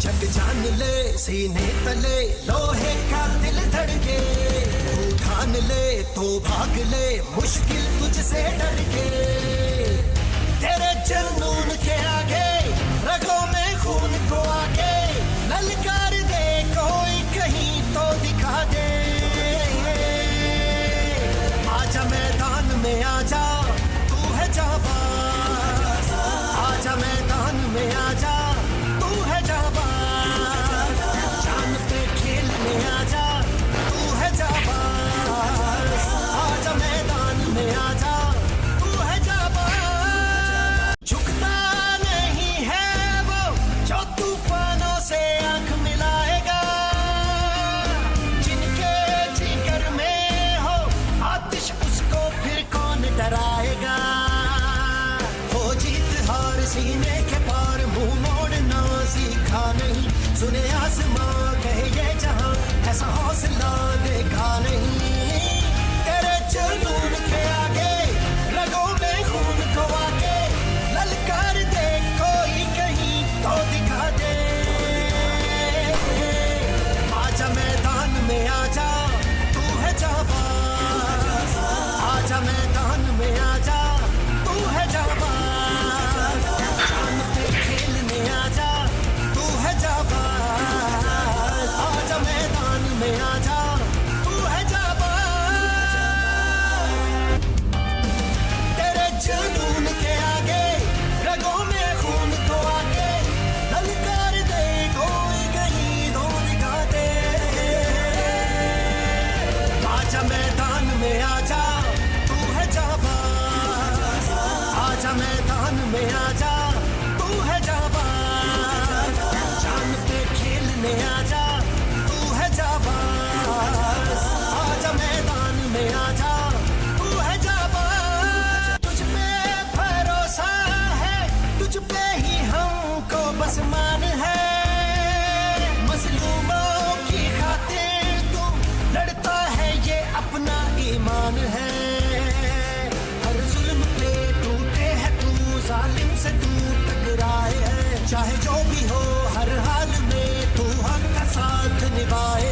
जग जान ले सीने तले लोहे का दिल धड़के, तू ठान ले तो भाग ले मुश्किल तुझसे डर के। तेरे जुनून के आगे रगों में खून को आके ललकार दे कोई कहीं तो दिखा दे। आजा मैदान में आजा तू है जाबाज, आजा मैदान में आजा तू है जाबाज, जान पे खेलने आजा तू है जाबाज, आजा मैदान में आजा तू है जाबाज। झुकता नहीं है वो जो तूफानों से आंख मिलाएगा, जिनके जिगर में हो आतिश उसको फिर कौन डराएगा। हो जीत हार सीने के पार मुंह मोड़ना सीखा नहीं, सुने आसमां कहे ये जहां ऐसा हौसला देखा नहीं। तेरे जुनून के आगे रगों में खून को आके ललकार दे कोई कहीं तो दिखा दे। आजा मैदान में आजा तू है जाबाज, आजा मैदान में आजा तू है जाबाज, जान पे खेलने आजा तू है जाबाज, आजा मैदान में आजा तू है जाबाज। तेरे जुनून के आगे रगों में खून को आके ललकार दे कोई कहीं तो दिखा दे। आजा मैदान में आजा तू है जाबाज, आजा मैदान में आजा तू है जाबाज, जान पे खेलने आजा तू है जाबाज, आजा मैदान में आजा तू है जाबाज। तुझ पे भरोसा है, तुझ पे ही हमको बस मान है, मजलूमों की खातिर तू लड़ता है ये अपना ईमान है। हर जुल्म पे टूटे है तू, जालिम से तू टकराए है, चाहे जो भी हो हर हाल में तू हक का साथ निभाए